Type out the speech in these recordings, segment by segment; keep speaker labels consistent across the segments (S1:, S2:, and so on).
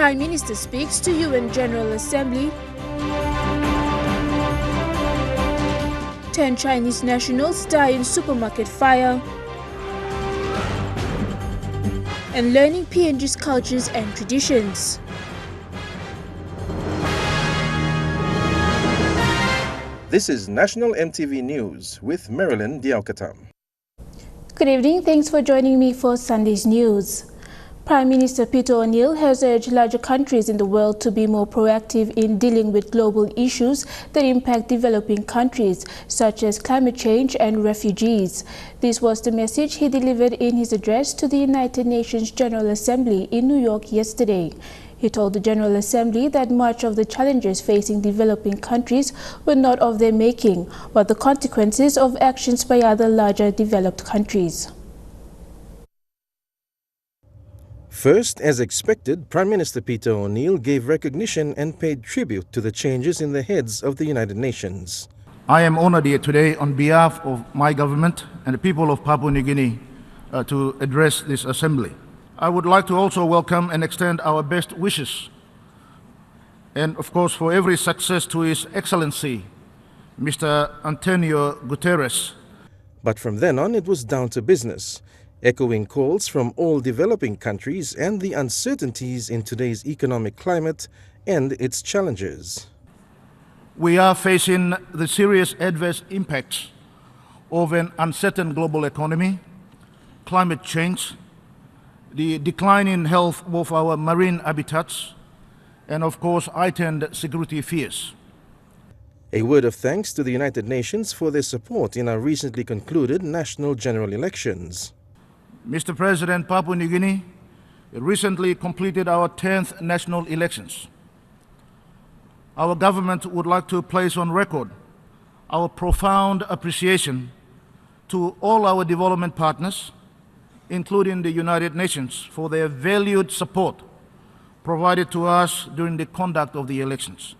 S1: Prime Minister speaks to UN General Assembly. 10 Chinese nationals die in supermarket fire. And learning PNG's cultures and traditions.
S2: This is National EMTV News with Marilyn Diaukatam.
S1: Good evening. Thanks for joining me for Sunday's news. Prime Minister Peter O'Neill has urged larger countries in the world to be more proactive in dealing with global issues that impact developing countries, such as climate change and refugees. This was the message he delivered in his address to the United Nations General Assembly in New York yesterday. He told the General Assembly that much of the challenges facing developing countries were not of their making, but the consequences of actions by other larger developed countries.
S2: First, as expected, Prime Minister Peter O'Neill gave recognition and paid tribute to the changes in the heads of the United Nations.
S3: I am honored here today on behalf of my government and the people of Papua New Guinea to address this assembly. I would like to also welcome and extend our best wishes and, of course, for every success to His Excellency, Mr. Antonio Guterres.
S2: But from then on, it was down to business, echoing calls from all developing countries and the uncertainties in today's economic climate and its challenges.
S3: We are facing the serious adverse impacts of an uncertain global economy, climate change, the decline in health of our marine habitats, and of course heightened security fears.
S2: A word of thanks to the United Nations for their support in our recently concluded national general elections.
S3: Mr. President, Papua New Guinea recently completed our 10th national elections. Our government would like to place on record our profound appreciation to all our development partners, including the United Nations, for their valued support provided to us during the conduct of the elections.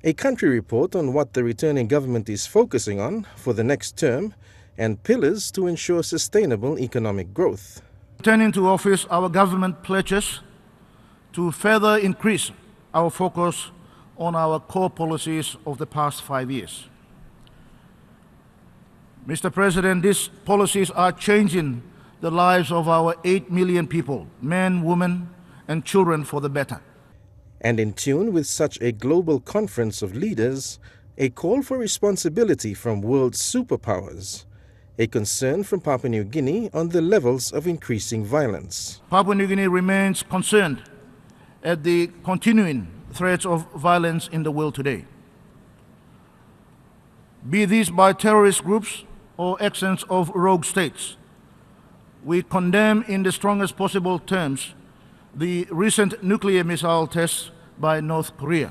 S2: A country report on what the returning government is focusing on for the next term and pillars to ensure sustainable economic growth.
S3: Returning to office, our government pledges to further increase our focus on our core policies of the past 5 years. Mr. President, these policies are changing the lives of our 8 million people, men, women, and children for the better.
S2: And in tune with such a global conference of leaders, a call for responsibility from world superpowers, a concern from Papua New Guinea on the levels of increasing violence.
S3: Papua New Guinea remains concerned at the continuing threats of violence in the world today. Be these by terrorist groups or actions of rogue states, we condemn in the strongest possible terms the recent nuclear missile tests by North Korea.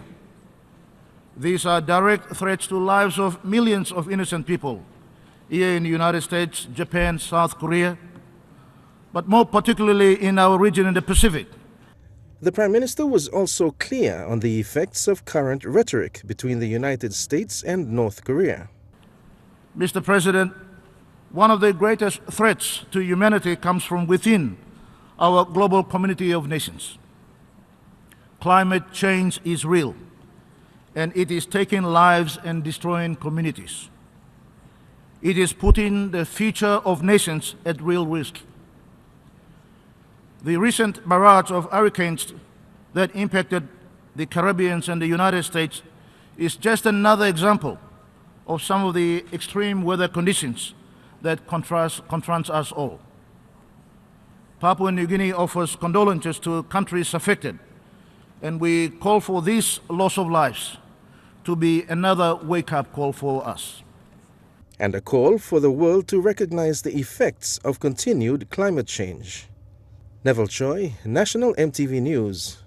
S3: These are direct threats to lives of millions of innocent people here in the United States, Japan, South Korea, but more particularly in our region in the Pacific.
S2: The Prime Minister was also clear on the effects of current rhetoric between the United States and North Korea.
S3: Mr. President, one of the greatest threats to humanity comes from within our global community of nations. Climate change is real, and it is taking lives and destroying communities. It is putting the future of nations at real risk. The recent barrage of hurricanes that impacted the Caribbean and the United States is just another example of some of the extreme weather conditions that confronts us all. Papua New Guinea offers condolences to countries affected, and we call for this loss of lives to be another wake-up call for us.
S2: And a call for the world to recognize the effects of continued climate change. Neville Choi, National EMTV News.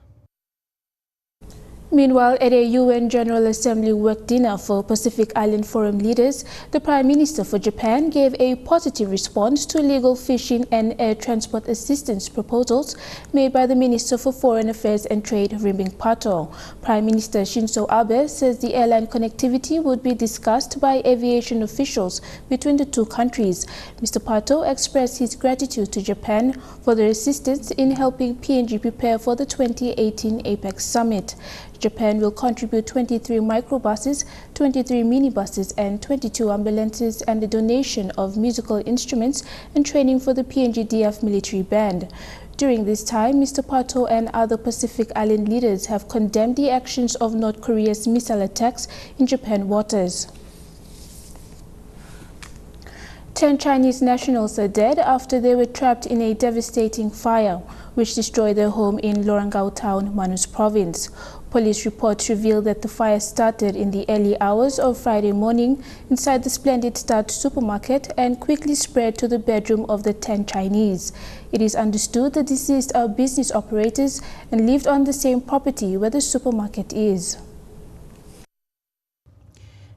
S1: Meanwhile, at a UN General Assembly work dinner for Pacific Island Forum leaders, the Prime Minister for Japan gave a positive response to illegal fishing and air transport assistance proposals made by the Minister for Foreign Affairs and Trade, Rimbing Pato. Prime Minister Shinzo Abe says the airline connectivity would be discussed by aviation officials between the two countries. Mr. Pato expressed his gratitude to Japan for their assistance in helping PNG prepare for the 2018 APEC Summit. Japan will contribute 23 microbuses, 23 minibuses and 22 ambulances and the donation of musical instruments and training for the PNGDF military band. During this time, Mr. Pato and other Pacific Island leaders have condemned the actions of North Korea's missile attacks in Japan waters. 10 Chinese nationals are dead after they were trapped in a devastating fire, which destroyed their home in Lorengau Town, Manus Province. Police reports reveal that the fire started in the early hours of Friday morning inside the Splendid Start supermarket and quickly spread to the bedroom of the 10 Chinese. It is understood the deceased are business operators and lived on the same property where the supermarket is.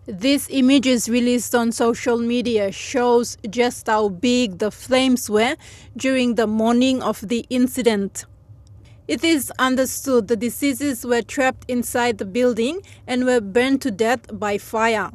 S4: These images released on social media shows just how big the flames were during the morning of the incident. It is understood the deceased were trapped inside the building and were burned to death by fire.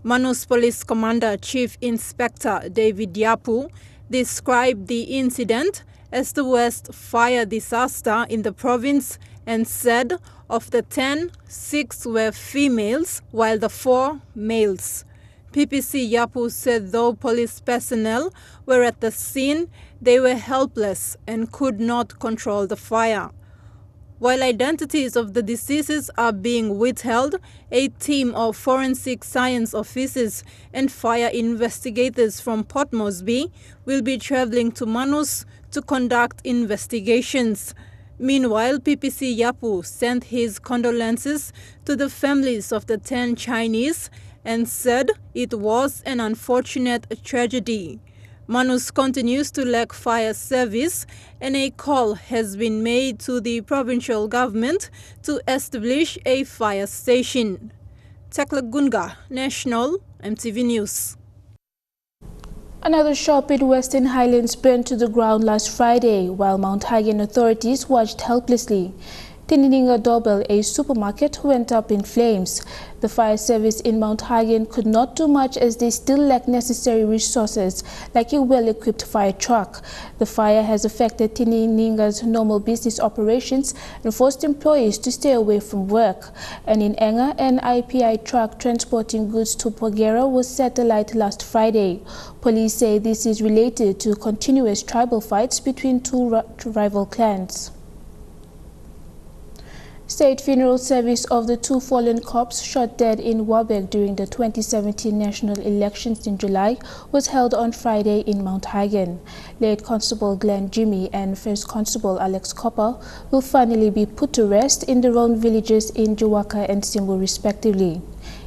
S4: Manus Police Commander Chief Inspector David Yapu described the incident as the worst fire disaster in the province and said of the 10, 6 were females while the 4 males. PPC Yapu said though police personnel were at the scene, they were helpless and could not control the fire. While identities of the deceased are being withheld, a team of forensic science officers and fire investigators from Port Moresby will be traveling to Manus to conduct investigations. Meanwhile, PPC Yapu sent his condolences to the families of the 10 Chinese and said it was an unfortunate tragedy. Manus continues to lack fire service and a call has been made to the provincial government to establish a fire station. Tekla Gunga, National, EMTV News.
S1: Another shop in Western Highlands burned to the ground last Friday while Mount Hagen authorities watched helplessly. Tinininga Dobel, a supermarket, went up in flames. The fire service in Mount Hagen could not do much as they still lack necessary resources like a well-equipped fire truck. The fire has affected Tinininga's normal business operations and forced employees to stay away from work. And in Enga, an IPI truck transporting goods to Pogera was set alight last Friday. Police say this is related to continuous tribal fights between two rival clans. State funeral service of the 2 fallen cops shot dead in Wabeg during the 2017 national elections in July was held on Friday in Mount Hagen. Late Constable Glenn Jimmy and First Constable Alex Copper will finally be put to rest in their own villages in Jawaka and Simbu respectively.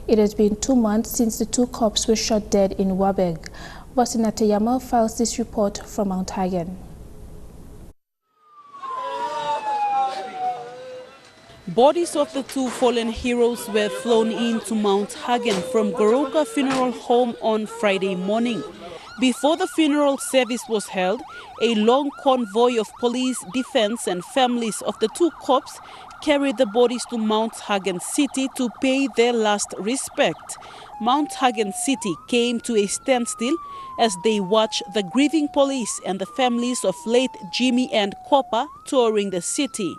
S1: It has been 2 months since the 2 cops were shot dead in Wabeg. Wasinatayama files this report from Mount Hagen.
S5: Bodies of the 2 fallen heroes were flown into Mount Hagen from Goroka Funeral Home on Friday morning. Before the funeral service was held, a long convoy of police, defense and families of the 2 cops carried the bodies to Mount Hagen City to pay their last respect. Mount Hagen City came to a standstill as they watched the grieving police and the families of late Jimmy and Copper touring the city.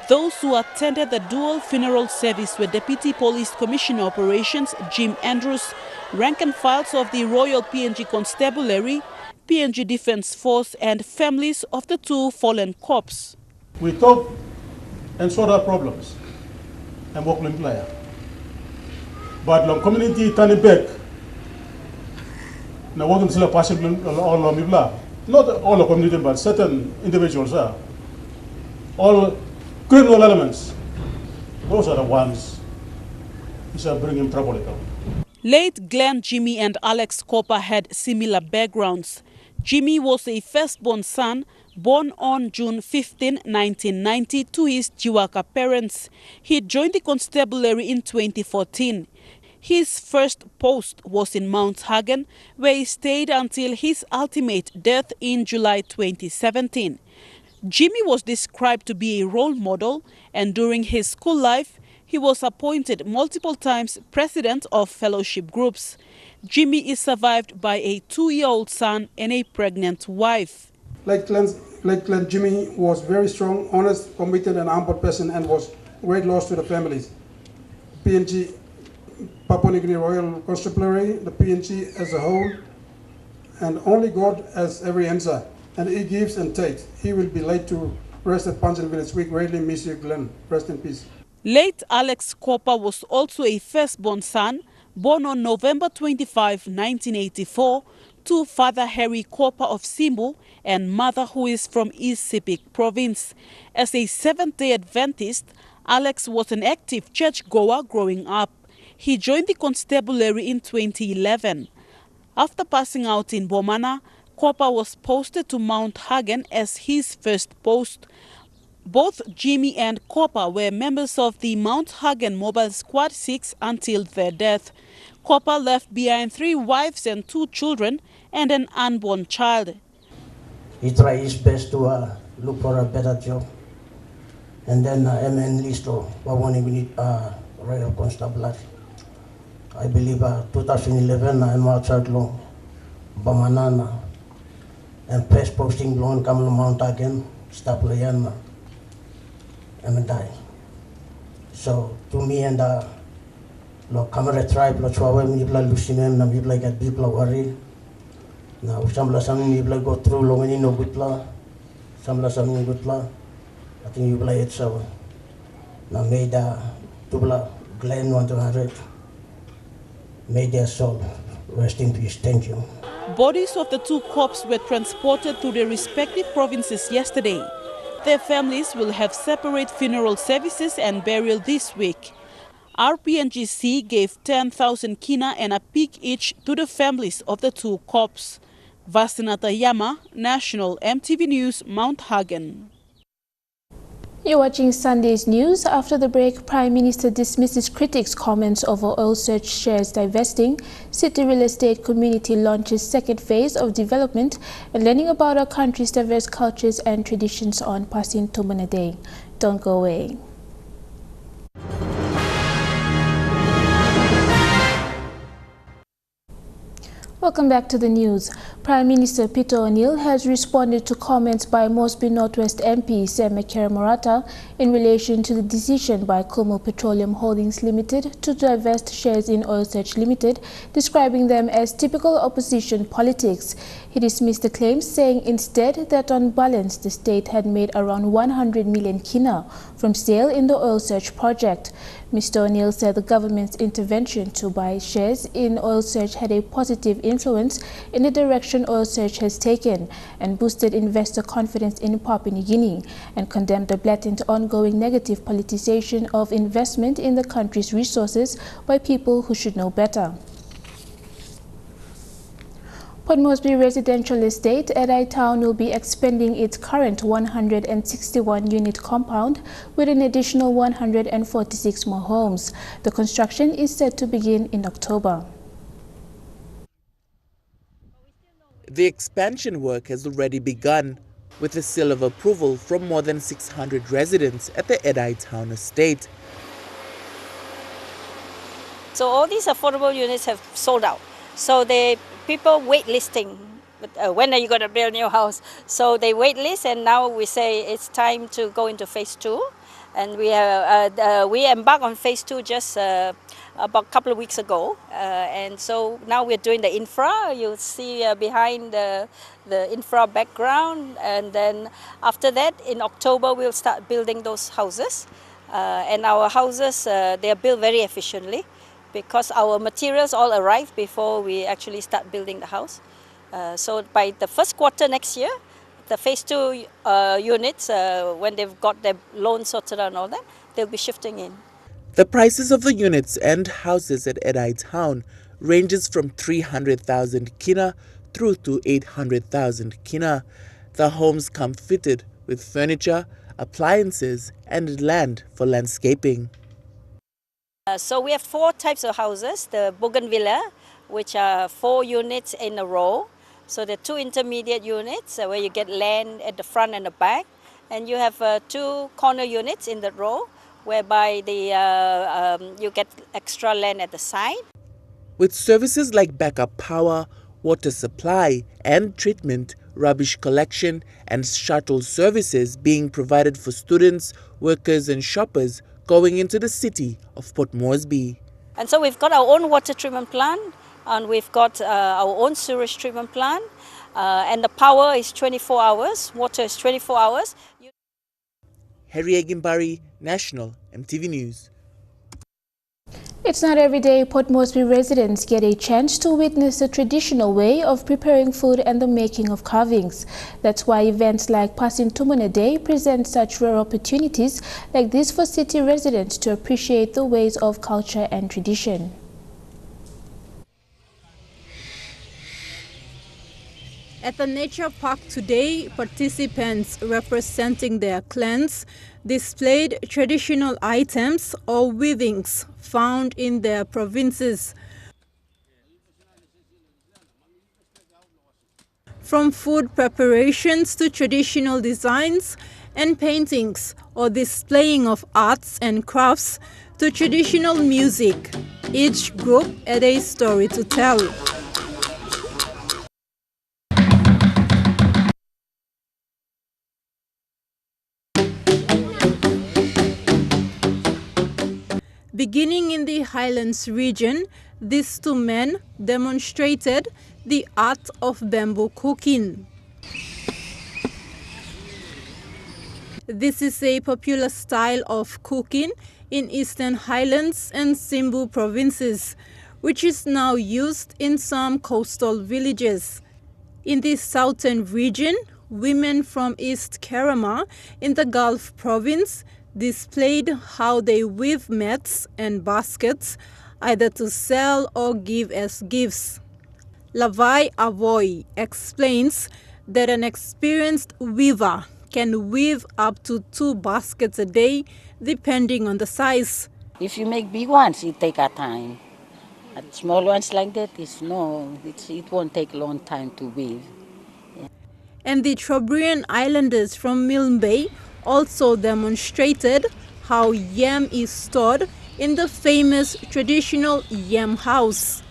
S5: Those who attended the dual funeral service were Deputy Police Commissioner Operations Jim Andrews, rank and files of the Royal PNG Constabulary, PNG Defence Force and families of the 2 fallen cops.
S6: We talk and sort out problems and work in player. But the community turning back, now working still a passing all of people. Not all the community, but certain individuals are. All criminal elements, those are the ones which are bringing trouble.
S5: Late Glenn, Jimmy and Alex Copper had similar backgrounds. Jimmy was a firstborn son, Born on June 15, 1990 to his Jiwaka parents, he joined the constabulary in 2014. His first post was in Mount Hagen, where he stayed until his ultimate death in July 2017. Jimmy was described to be a role model, and during his school life, he was appointed multiple times president of fellowship groups. Jimmy is survived by a 2-year-old son and a pregnant wife.
S7: Late Jimmy was very strong, honest, committed, and humble person, and was great loss to the families. PNG, Papua New Guinea Royal Constabulary, the PNG as a whole, and only God has every answer. And he gives and takes. He will be laid to rest at Punjab Village. We greatly miss you, Glenn. Rest in peace.
S5: Late Alex Kopa was also a firstborn son, born on November 25, 1984, to Father Harry Kopa of Simbu and mother who is from East Sepik province. As a Seventh-day Adventist, Alex was an active churchgoer growing up. He joined the constabulary in 2011. After passing out in Bomana, Kopa was posted to Mount Hagen as his first post. Both Jimmy and Kopa were members of the Mount Hagen Mobile Squad 6 until their death. Kopa left behind 3 wives and 2 children and an unborn child.
S8: He tried his best to look for a better job. And then I'm enlisted for Royal Constabulary. I believe 2011 I'm outside long, Bamanana, and press posting long come to Mount Hagen, stop Layana, and die. So to me and lo camera tribe lo chwawe mi bla lusinem na mi bla get people worry. Now some mi bla go through lo many no good la, some good la. I think you bla it so. Now made to bla Glenn 100. May their soul rest in peace. Thank you.
S5: Bodies of the 2 corpses were transported to their respective provinces yesterday. Their families will have separate funeral services and burial this week. RPNGC gave 10,000 kina and a pig each to the families of the 2 corpses. Vasinata Yama, National EMTV News, Mount Hagen.
S1: You're watching Sunday's news. After the break, Prime Minister dismisses critics' comments over oil search shares divesting. City Real Estate Community launches second phase of development, and learning about our country's diverse cultures and traditions on Pasin Tumana Day. Don't go away. Welcome back to the news. Prime Minister Peter O'Neill has responded to comments by Moresby Northwest MP Seme Keramorata in relation to the decision by Kumul Petroleum Holdings Limited to divest shares in Oil Search Limited, describing them as typical opposition politics. He dismissed the claims, saying instead that on balance the state had made around 100 million kina from sale in the oil search project. Mr. O'Neill said the government's intervention to buy shares in Oil Search had a positive influence in the direction Oil Search has taken and boosted investor confidence in Papua New Guinea, and condemned the blatant ongoing negative politicization of investment in the country's resources by people who should know better. Port Moresby Residential Estate at Town will be expanding its current 161-unit compound with an additional 146 more homes. The construction is set to begin in October.
S9: The expansion work has already begun, with a seal of approval from more than 600 residents at the Edai Town estate.
S10: So all these affordable units have sold out. So people wait listing. When are you going to build a new house? So they wait list, and now we say it's time to go into phase 2. And we embarked on phase 2 just about a couple of weeks ago. And so now we're doing the infra. You'll see behind the infra background. And then after that, in October, we'll start building those houses. And our houses, they are built very efficiently, because our materials all arrive before we actually start building the house. So by the first quarter next year, the phase 2 units, when they've got their loans sorted out and all that, they'll be shifting in.
S9: The prices of the units and houses at Edai Town ranges from 300,000 kina through to 800,000 kina. The homes come fitted with furniture, appliances, and land for landscaping.
S10: So we have 4 types of houses. The bougainvillea, which are 4 units in a row. So the 2 intermediate units where you get land at the front and the back. And you have 2 corner units in the row, whereby you get extra land at the side.
S9: With services like backup power, water supply and treatment, rubbish collection and shuttle services being provided for students, workers and shoppers going into the city of Port Moresby.
S10: And so we've got our own water treatment plant, and we've got our own sewage treatment plant, and the power is 24 hours, water is 24 hours.
S9: Harry Agimbari, National EMTV News.
S1: It's not every day Port Moresby residents get a chance to witness the traditional way of preparing food and the making of carvings. That's why events like Passing Tumone Day present such rare opportunities like this for city residents to appreciate the ways of culture and tradition.
S4: At the nature park today, participants representing their clans displayed traditional items or weavings found in their provinces. From food preparations to traditional designs and paintings or displaying of arts and crafts to traditional music, each group had a story to tell. Beginning in the Highlands region, these 2 men demonstrated the art of bamboo cooking. This is a popular style of cooking in Eastern Highlands and Simbu provinces, which is now used in some coastal villages. In the southern region, women from East Kerama in the Gulf province displayed how they weave mats and baskets either to sell or give as gifts. Lavai Avoy explains that an experienced weaver can weave up to 2 baskets a day depending on the size.
S11: If you make big ones, it take a time. And small ones like that, it won't take a long time to weave. Yeah.
S4: And the Trobriand Islanders from Milne Bay also demonstrated how yam is stored in the famous traditional yam house.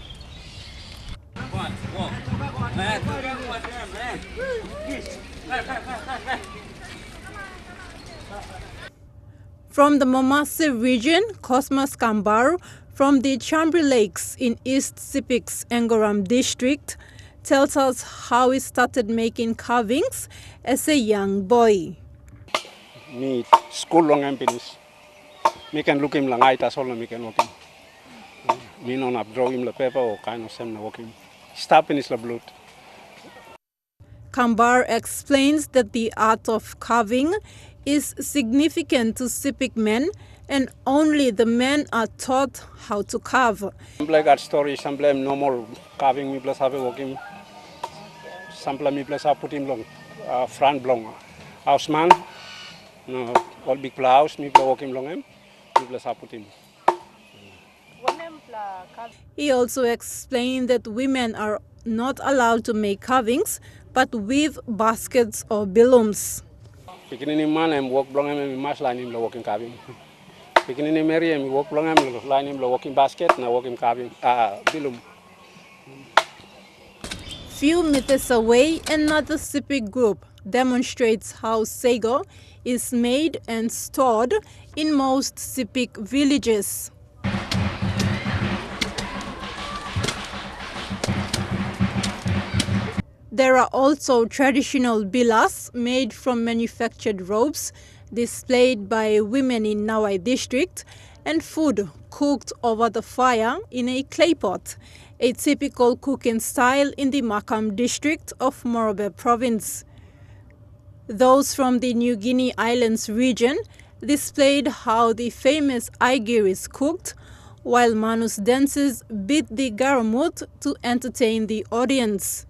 S4: From the Momase region, Cosmas Kambar from the Chambri Lakes in East Sepik's Engoram district tells us how he started making carvings as a young boy.
S12: Me school long and finish. Me can look him lang I tas all me can walk him. Me no na draw him the paper or kind of sem na walking. Stop in his la blood.
S4: Kambar explains that the art of carving is significant to Sepik men and only the men are taught how to carve.
S12: Some got story, some blame no more carving me plus have a walking. Some blame me plus I put him long front long. House man. No, all big plows, me walking long him, me plus I put him.
S4: He also explained that women are not allowed to make carvings, but weave baskets or bilums.
S12: Picking in man and walk long him and mash line him walking carving. Picking in Mary and walk long him, line him walking basket, and walking carving bilum.
S4: Few meters away, another Sepik group demonstrates how sago is made and stored in most Sepik villages. There are also traditional bilas made from manufactured ropes displayed by women in Nawai district and food cooked over the fire in a clay pot, a typical cooking style in the Makam district of Morobe province. Those from the New Guinea Islands region displayed how the famous aigir is cooked, while Manus dancers beat the garamut to entertain the audience.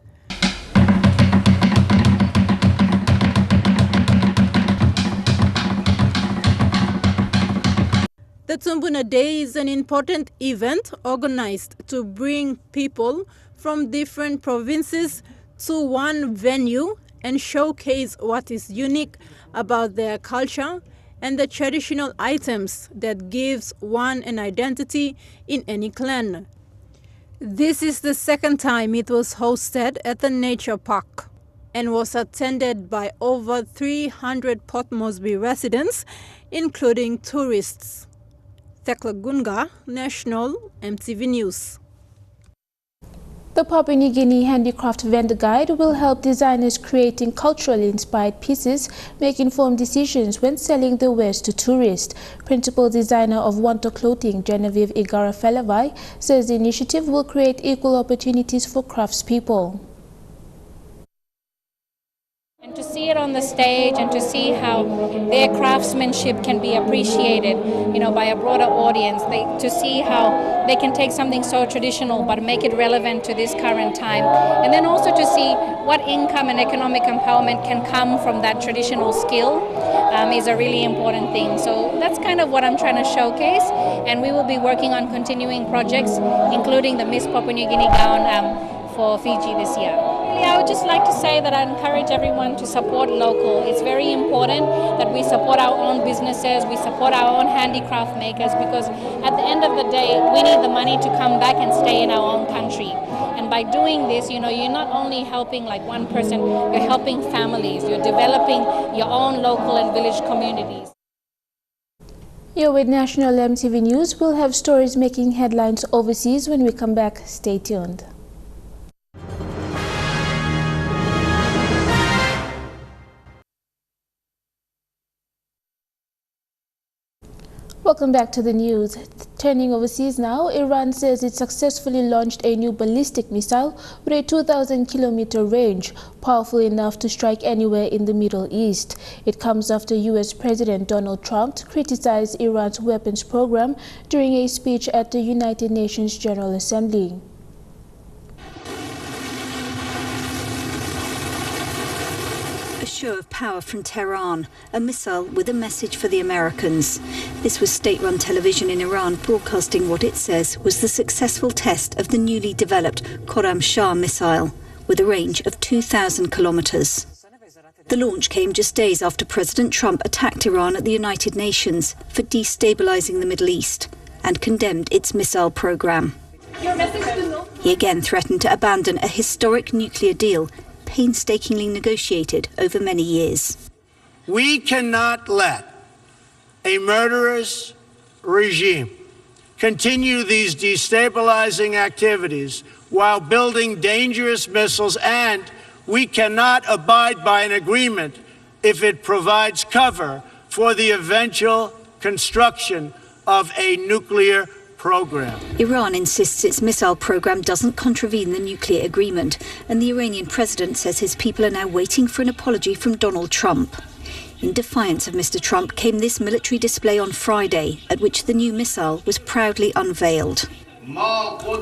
S4: The Tumbuna Day is an important event organized to bring people from different provinces to one venue and showcase what is unique about their culture and the traditional items that gives one an identity in any clan. This is the second time it was hosted at the Nature Park and was attended by over 300 Port Moresby residents, including tourists. Thekla Gunga, National EMTV News.
S1: The Papua New Guinea Handicraft Vendor Guide will help designers creating culturally inspired pieces make informed decisions when selling their wares to tourists. Principal designer of Wanta Clothing, Genevieve Igara-Felavai, says the initiative will create equal opportunities for craftspeople.
S13: And to see it on the stage and to see how their craftsmanship can be appreciated, by a broader audience, to see how they can take something so traditional but make it relevant to this current time. And then also to see what income and economic empowerment can come from that traditional skill is a really important thing. So that's kind of what I'm trying to showcase. And we will be working on continuing projects, including the Miss Papua New Guinea gown for Fiji this year. I would just like to say that I encourage everyone to support local. It's very important that we support our own businesses, we support our own handicraft makers, because at the end of the day, we need the money to come back and stay in our own country. And by doing this, you're not only helping like one person, you're helping families, you're developing your own local and village communities.
S1: You're with National EMTV News. We'll have stories making headlines overseas when we come back. Stay tuned. Welcome back to the news. Turning overseas now, Iran says it successfully launched a new ballistic missile with a 2,000-kilometer range, powerful enough to strike anywhere in the Middle East. It comes after U.S. President Donald Trump criticized Iran's weapons program during a speech at the United Nations General Assembly.
S14: Show of power from Tehran, a missile with a message for the Americans. This was state-run television in Iran broadcasting what it says was the successful test of the newly developed Khorramshahr missile, with a range of 2,000 kilometers. The launch came just days after President Trump attacked Iran at the United Nations for destabilizing the Middle East and condemned its missile program. He again threatened to abandon a historic nuclear deal painstakingly negotiated over many years.
S15: We cannot let a murderous regime continue these destabilizing activities while building dangerous missiles, and we cannot abide by an agreement if it provides cover for the eventual construction of a nuclear program.
S14: Iran insists its missile program doesn't contravene the nuclear agreement, and the Iranian president says his people are now waiting for an apology from Donald Trump. In defiance of Mr. Trump came this military display on Friday, at which the new missile was proudly unveiled.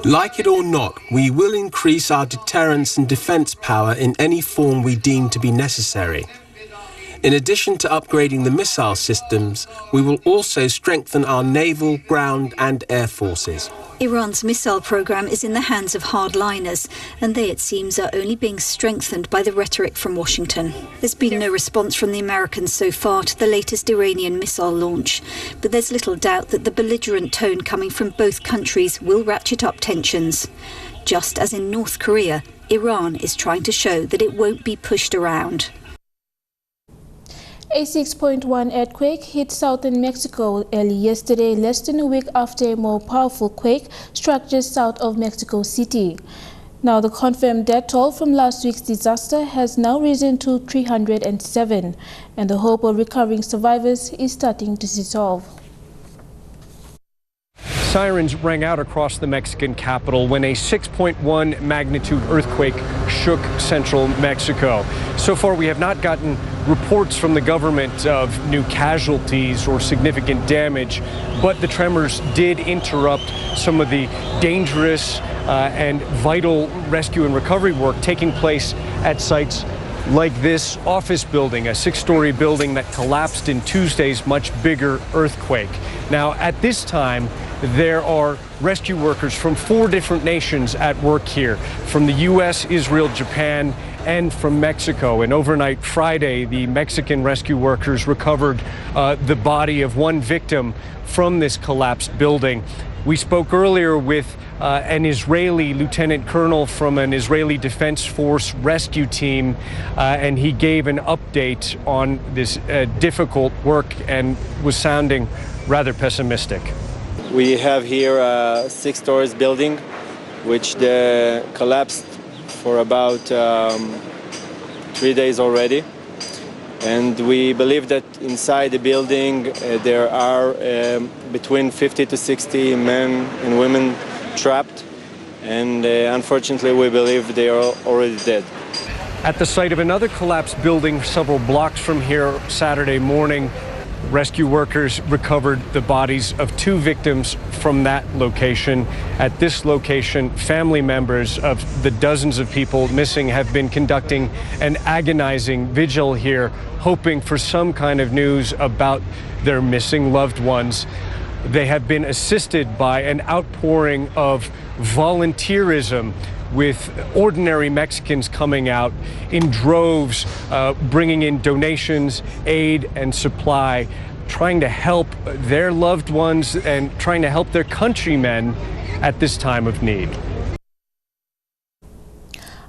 S16: Like it or not, we will increase our deterrence and defense power in any form we deem to be necessary. In addition to upgrading the missile systems, we will also strengthen our naval, ground and air forces.
S14: Iran's missile program is in the hands of hardliners, and they, it seems, are only being strengthened by the rhetoric from Washington. There's been no response from the Americans so far to the latest Iranian missile launch, but there's little doubt that the belligerent tone coming from both countries will ratchet up tensions. Just as in North Korea, Iran is trying to show that it won't be pushed around.
S1: A 6.1 earthquake hit southern Mexico early yesterday, less than a week after a more powerful quake struck just south of Mexico City. Now, the confirmed death toll from last week's disaster has now risen to 307, and the hope of recovering survivors is starting to dissolve.
S17: Sirens rang out across the Mexican capital when a 6.1 magnitude earthquake shook central Mexico. So far, we have not gotten reports from the government of new casualties or significant damage, but the tremors did interrupt some of the dangerous and vital rescue and recovery work taking place at sites like this office building, a 6-story building that collapsed in Tuesday's much bigger earthquake. Now, at this time, there are rescue workers from 4 different nations at work here, from the U.S., Israel, Japan, and from Mexico. And overnight Friday, the Mexican rescue workers recovered the body of one victim from this collapsed building. We spoke earlier with an Israeli lieutenant colonel from an Israeli Defense Force rescue team, and he gave an update on this difficult work and was sounding rather pessimistic.
S18: We have here a 6-story building, which collapsed for about 3 days already. And we believe that inside the building there are between 50 to 60 men and women trapped. And unfortunately, we believe they are already dead.
S17: At the site of another collapsed building several blocks from here Saturday morning, rescue workers recovered the bodies of 2 victims from that location. At this location, family members of the dozens of people missing have been conducting an agonizing vigil here, hoping for some kind of news about their missing loved ones. They have been assisted by an outpouring of volunteerism, with ordinary Mexicans coming out in droves, bringing in donations, aid, and supply, trying to help their loved ones and trying to help their countrymen at this time of need.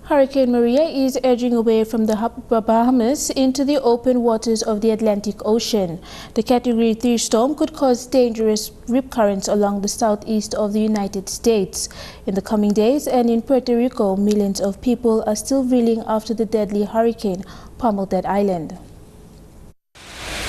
S1: Hurricane Maria is edging away from the Bahamas into the open waters of the Atlantic Ocean. The Category 3 storm could cause dangerous rip currents along the southeast of the United States. In the coming days and in Puerto Rico, millions of people are still reeling after the deadly hurricane pummeled that island.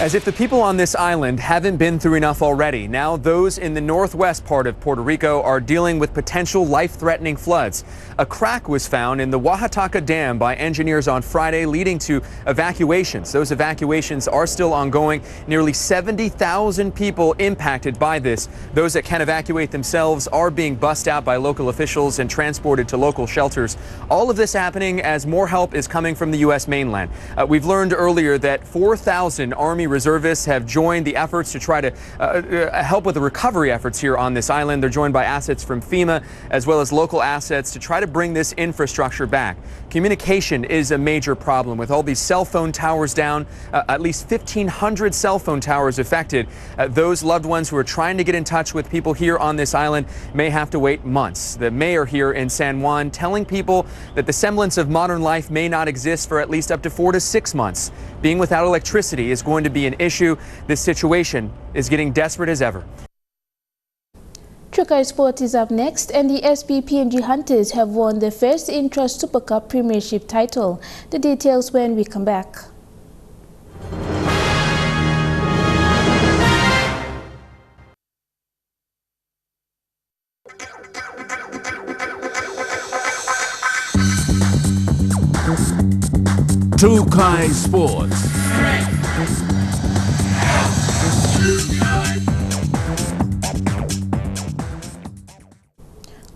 S19: As if the people on this island haven't been through enough already, now those in the northwest part of Puerto Rico are dealing with potential life-threatening floods. A crack was found in the Oaxaca Dam by engineers on Friday, leading to evacuations. Those evacuations are still ongoing. Nearly 70,000 people impacted by this. Those that can evacuate themselves are being bussed out by local officials and transported to local shelters. All of this happening as more help is coming from the U.S. mainland. We've learned earlier that 4,000 Army reservists have joined the efforts to try to help with the recovery efforts here on this island. They're joined by assets from FEMA as well as local assets to try to bring this infrastructure back. Communication is a major problem with all these cell phone towers down, at least 1,500 cell phone towers affected. Those loved ones who are trying to get in touch with people here on this island may have to wait months. The mayor here in San Juan telling people that the semblance of modern life may not exist for at least up to 4 to 6 months. Being without electricity is going to be an issue. This situation is getting desperate as ever.
S1: Chukai Sport is up next, and the SPPNG Hunters have won their first Intrust Super Cup Premiership title. The details when we come back.
S20: Chukai Sports.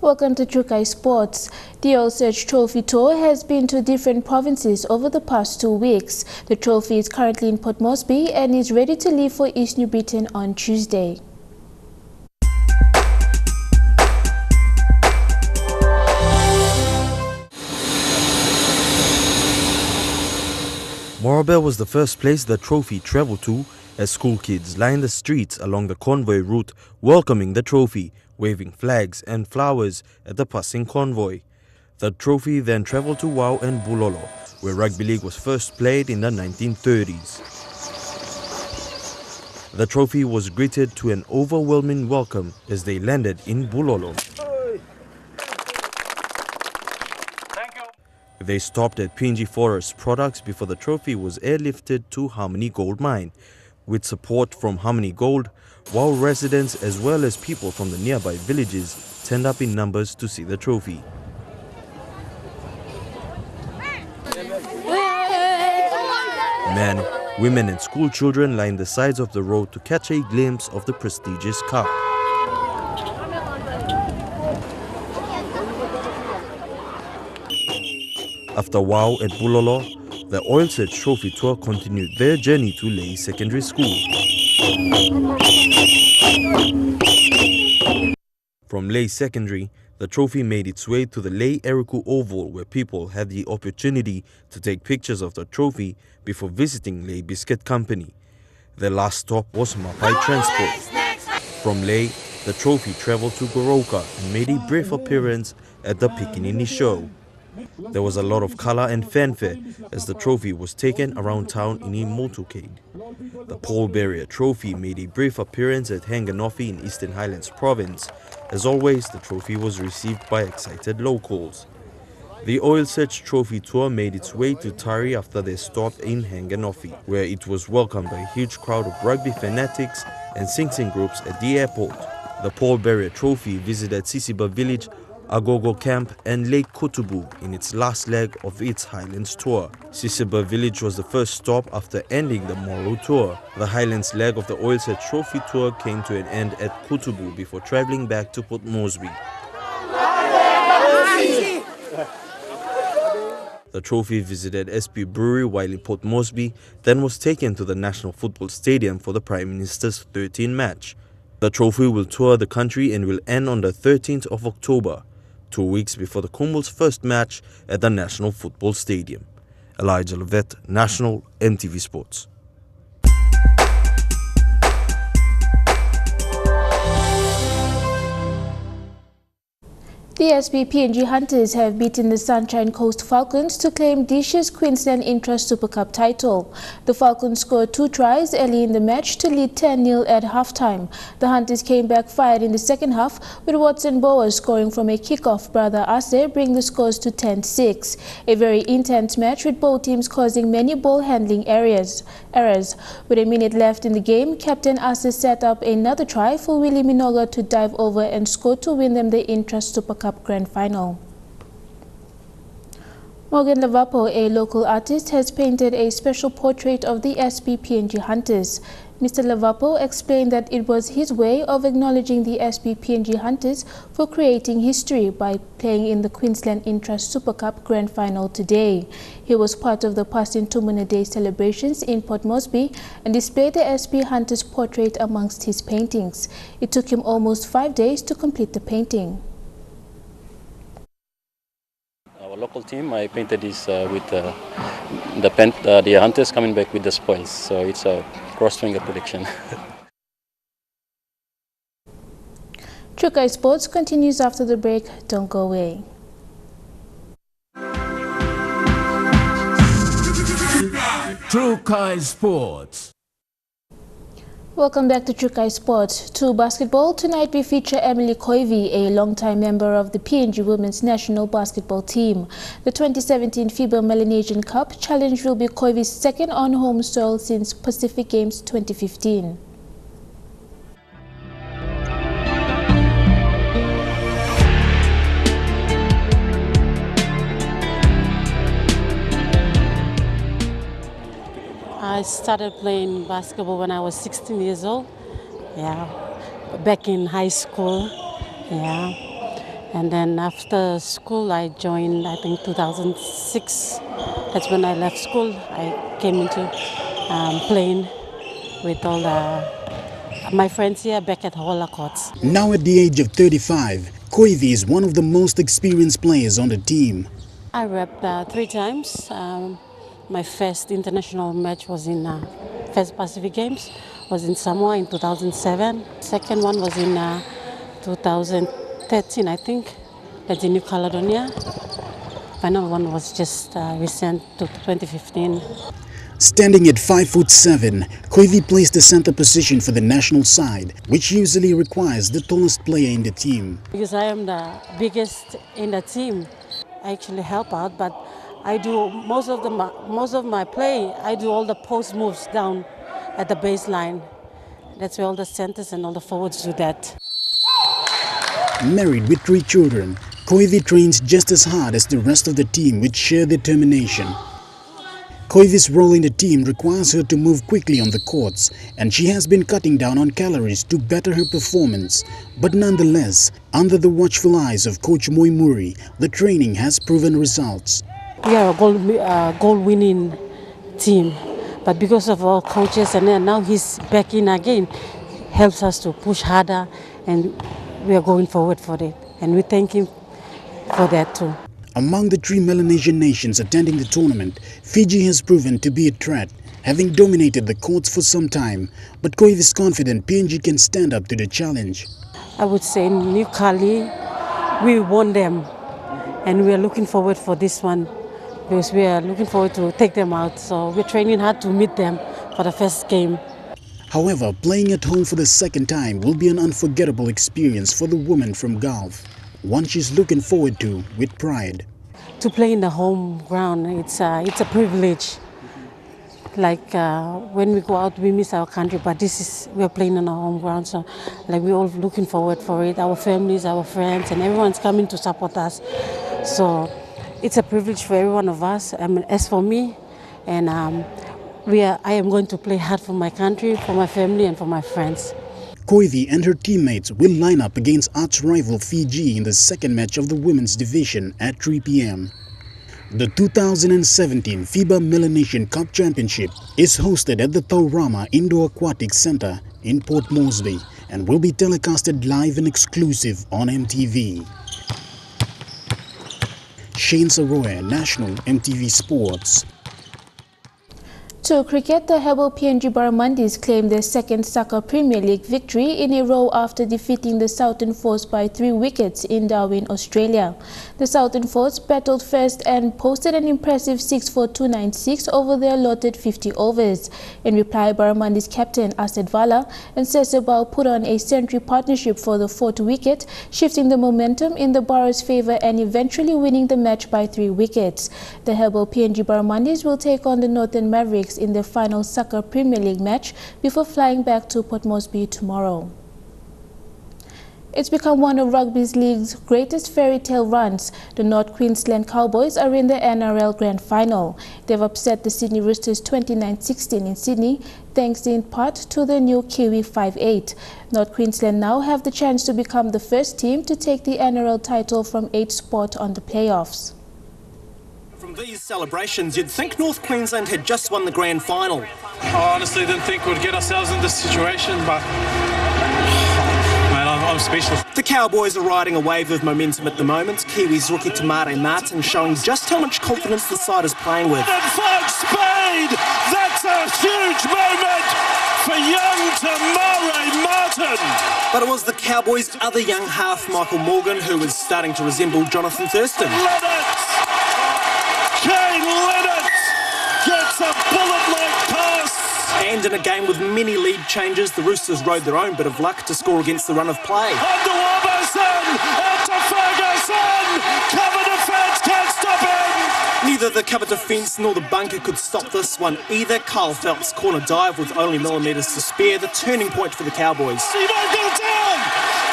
S1: Welcome to Chukai Sports. The Osage Trophy Tour has been to different provinces over the past 2 weeks. The trophy is currently in Port Moresby and is ready to leave for East New Britain on Tuesday.
S2: Morabel was the first place the trophy traveled to as school kids lined the streets along the convoy route welcoming the trophy, waving flags and flowers at the passing convoy. The trophy then traveled to Wau and Bulolo, where rugby league was first played in the 1930s. The trophy was greeted to an overwhelming welcome as they landed in Bulolo. They stopped at PNG Forest Products before the trophy was airlifted to Harmony Gold Mine. With support from Harmony Gold, Wau residents as well as people from the nearby villages turned up in numbers to see the trophy. Men, women and school children lined the sides of the road to catch a glimpse of the prestigious cup. After Wau and Bulolo, the Oil Search Trophy Tour continued their journey to Lay Secondary School. From Lay Secondary, the trophy made its way to the Lay Eriku Oval, where people had the opportunity to take pictures of the trophy before visiting Lay Biscuit Company. Their last stop was Mapai Transport. From Lay, the trophy traveled to Goroka and made a brief appearance at the Pikinini show. There was a lot of color and fanfare as the trophy was taken around town in a motorcade. The Pole Barrier Trophy made a brief appearance at Hanganofi in Eastern Highlands Province. As always, the trophy was received by excited locals. The Oil Search Trophy Tour made its way to Tari after their stop in Hanganofi, where it was welcomed by a huge crowd of rugby fanatics and sing-sing groups at the airport. The Pole Barrier Trophy visited Sisiba Village, Agogo Camp and Lake Kotubu in its last leg of its Highlands tour. Sisiba Village was the first stop after ending the Moro tour. The Highlands leg of the Oil Search Trophy Tour came to an end at Kotubu before travelling back to Port Moresby. The trophy visited SP Brewery while in Port Moresby, then was taken to the National Football Stadium for the Prime Minister's 13th match. The trophy will tour the country and will end on the 13th of October, 2 weeks before the Kumul's first match at the National Football Stadium. Elijah Levet, National EMTV Sports.
S1: The SPPNG Hunters have beaten the Sunshine Coast Falcons to claim this year's Queensland Intra Super Cup title. The Falcons scored 2 tries early in the match to lead 10-0 at halftime. The Hunters came back fired in the second half, with Watson Bowers scoring from a kickoff. Brother Ase bring the scores to 10-6. A very intense match with both teams causing many ball handling errors. With a minute left in the game, Captain Ase set up another try for Willie Minoga to dive over and score to win them the Intra Super Cup Grand Final. Morgan Lavapo, a local artist, has painted a special portrait of the SPPNG Hunters. Mr. Lavapo explained that it was his way of acknowledging the SPPNG Hunters for creating history by playing in the Queensland Intra Super Cup Grand Final today. He was part of the Pastin Tumuna Day celebrations in Port Moresby and displayed the SP Hunters portrait amongst his paintings. It took him almost 5 days to complete the painting.
S21: Our local team, I painted this with the hunters coming back with the spoils, so it's a cross-finger prediction.
S1: Trukai Sports continues after the break. Don't go away.
S20: Trukai Sports.
S1: Welcome back to Trukai Sports. To basketball, tonight we feature Emily Koivi, a longtime member of the PNG Women's National Basketball Team. The 2017 FIBA Melanesian Cup Challenge will be Koivi's second on home soil since Pacific Games 2015.
S22: I started playing basketball when I was 16 years old, back in high school, and then after school I joined, I think 2006, that's when I left school. I came into playing with all my friends here back at Hola Courts.
S23: Now at the age of 35, Koivi is one of the most experienced players on the team.
S22: I repped 3 times. My first international match was in first Pacific Games, was in Samoa in 2007. Second one was in 2013, I think. That's in New Caledonia. Final one was just recent to 2015.
S23: Standing at 5'7", Koivi plays the center position for the national side, which usually requires the tallest player in the team.
S22: Because I am the biggest in the team, I actually help out, but I do most of my play. I do all the post moves down at the baseline. That's where all the centers and all the forwards do that.
S23: Married with 3 children, Koivi trains just as hard as the rest of the team with sheer determination. Koivi's role in the team requires her to move quickly on the courts, and she has been cutting down on calories to better her performance. But nonetheless, under the watchful eyes of Coach Moimuri, the training has proven results.
S22: we are a goal-winning team. But because of our coaches, and then now he's back in again, helps us to push harder, and we are going forward for it. And we thank him for that too.
S23: Among the 3 Melanesian nations attending the tournament, Fiji has proven to be a threat, having dominated the courts for some time. But Koiv is confident PNG can stand up to the challenge.
S22: I would say in New Cali, we won them, and we are looking forward for this one, because we are looking forward to take them out. So we're training hard to meet them for the first game.
S23: However, playing at home for the second time will be an unforgettable experience for the woman from Gulf, one she's looking forward to with pride.
S22: To play in the home ground, it's a privilege. Like when we go out, we miss our country, but we're playing on our home ground, so like we're all looking forward for it. Our families, our friends, and everyone's coming to support us. So it's a privilege for every one of us. I mean, as for me, and I am going to play hard for my country, for my family, and for my friends.
S23: Koivi and her teammates will line up against arch-rival Fiji in the second match of the women's division at 3 p.m. The 2017 FIBA Melanesian Cup Championship is hosted at the Taurama Indoor Aquatic Center in Port Moresby and will be telecasted live and exclusive on MTV. Shane Saroya, National MTV Sports.
S1: To cricket, the Hebel PNG Barramundis claimed their second Soccer Premier League victory in a row after defeating the Southern Force by 3 wickets in Darwin, Australia. The Southern Force battled first and posted an impressive 6 for 296 over their allotted 50 overs. In reply, Barramundis captain Asad Vala and Sesebao put on a century partnership for the 4th wicket, shifting the momentum in the Barras' favour and eventually winning the match by 3 wickets. The Hebel PNG Barramundis will take on the Northern Mavericks in the final Soccer Premier League match before flying back to Port Moresby tomorrow. It's become one of Rugby League's greatest fairy tale runs. The North Queensland Cowboys are in the NRL Grand Final. They've upset the Sydney Roosters 29-16 in Sydney, thanks in part to the new Kiwi 5-8. North Queensland now have the chance to become the first team to take the NRL title from 8th spot on the playoffs.
S3: From these celebrations, you'd think North Queensland had just won the grand final.
S6: I honestly didn't think we'd get ourselves in this situation, but man, I'm speechless.
S3: The Cowboys are riding a wave of momentum at the moment. Kiwis rookie Tamare Martin showing just how much confidence the side is playing with.
S7: And Fog Spade, that's a huge moment for young Tamare Martin.
S3: But it was the Cowboys' other young half, Michael Morgan, who was starting to resemble Jonathan Thurston.
S7: Kane Leonard gets a bullet-like pass.
S3: And in a game with many lead changes, the Roosters rode their own bit of luck to score against the run of play.
S7: On to Robertson, out to Ferguson, cover defence, can't stop him.
S3: Neither the cover defence nor the bunker could stop this one either. Kyle Phelps' corner dive with only millimetres to spare, the turning point for the Cowboys.
S7: He won't go down.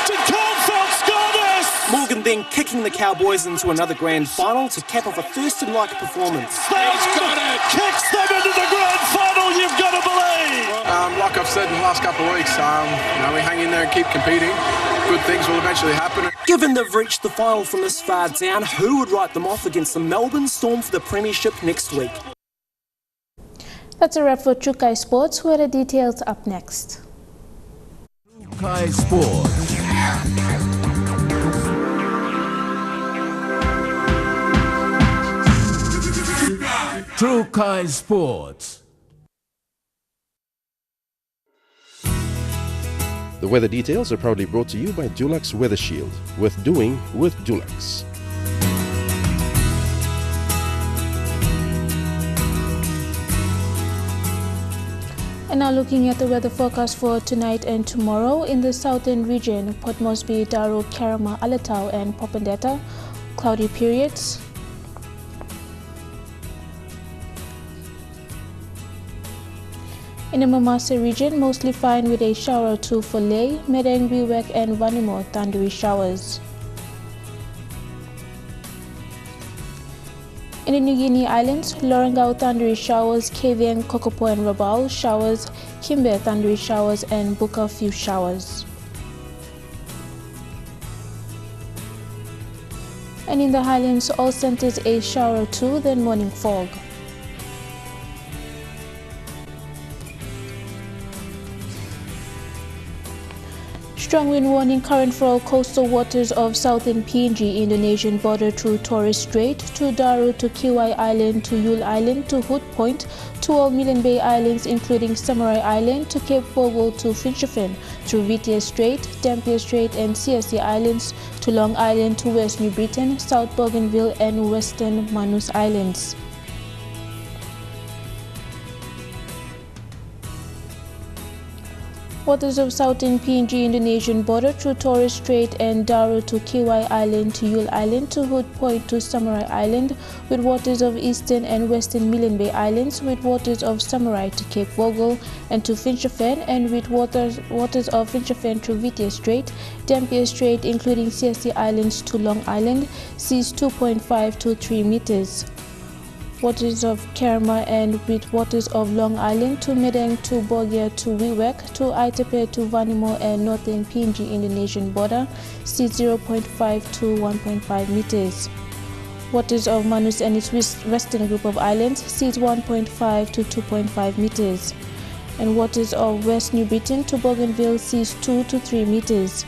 S7: Did Kyle Phelps score this?
S3: Morgan then kicking the Cowboys into another grand final to cap off a Thurston-like performance.
S7: He's got it. Kicks them into the grand final, you've got to believe.
S24: Like I've said in the last couple of weeks, we hang in there and keep competing. Good things will eventually happen.
S3: Given they've reached the final from this far down, who would write them off against the Melbourne Storm for the premiership next week?
S1: That's a wrap for Chukai Sports, where the details up next.
S20: Chukai Sports. Chukai Sports.
S2: The weather details are proudly brought to you by Dulux Weather Shield. Worth doing with Dulux.
S1: And now looking at the weather forecast for tonight and tomorrow in the southern region, Port Moresby, Daru, Karama, Alatau and Popondetta, cloudy periods. In the Mamasa region, mostly fine with a shower or two for Lae, Medang, Wewak and Vanimo, thundery showers. In the New Guinea Islands, Lorengau, thundery showers, Kavieng, Kokopo and Rabaul, showers, Kimbe, thundery showers and Buka, few showers. And in the Highlands, all centers a shower or two, then morning fog. Strong wind warning current for all coastal waters of southern PNG Indonesian border through Torres Strait, to Daru, to Kiwai Island, to Yule Island, to Hood Point, to all Milne Bay Islands including Samurai Island, to Cape Vogel, to Finschhafen, through Vitia Strait, Dampier Strait and CSC Islands, to Long Island, to West New Britain, South Bougainville and Western Manus Islands. Waters of southern PNG Indonesian border through Torres Strait and Daru, to Kiwai Island, to Yule Island, to Hood Point, to Samurai Island, with waters of eastern and western Milne Bay Islands, with waters of Samurai to Cape Vogel and to Finschhafen, and with waters of Finschhafen through Vitia Strait, Dampier Strait including CSC Islands to Long Island, seas 2.5 to 3 meters. Waters of Kerma and with waters of Long Island to Medang, to Bogia, to Wewak, to Aitepe, to Vanimo and northern PNG Indonesian border, sea 0.5 to 1.5 meters. Waters of Manus and its western group of islands, seas 1.5 to 2.5 meters. And waters of West New Britain to Bougainville, seas 2 to 3 meters.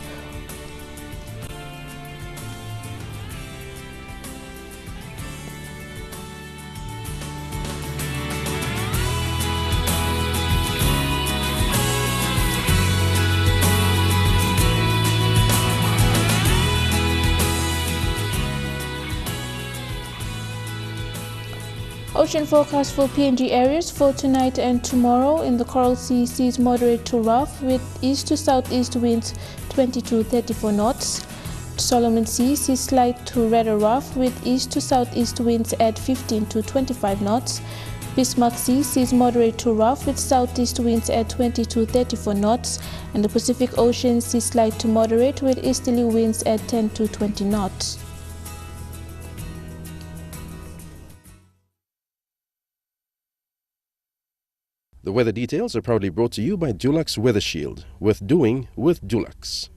S1: Ocean forecast for PNG areas for tonight and tomorrow. In the Coral Sea, seas moderate to rough with east to southeast winds 20 to 34 knots. Solomon Sea, seas slight to rather rough with east to southeast winds at 15 to 25 knots. Bismarck Sea, seas moderate to rough with southeast winds at 20 to 34 knots. And the Pacific Ocean, seas slight to moderate with easterly winds at 10 to 20 knots.
S2: The weather details are proudly brought to you by Dulux Weather Shield. Worth doing with Dulux.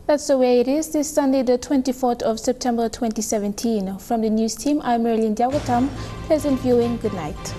S1: That's the way it is this Sunday, the 24th of September 2017. From the news team, I'm Marilyn Diagotam. Pleasant viewing. Good night.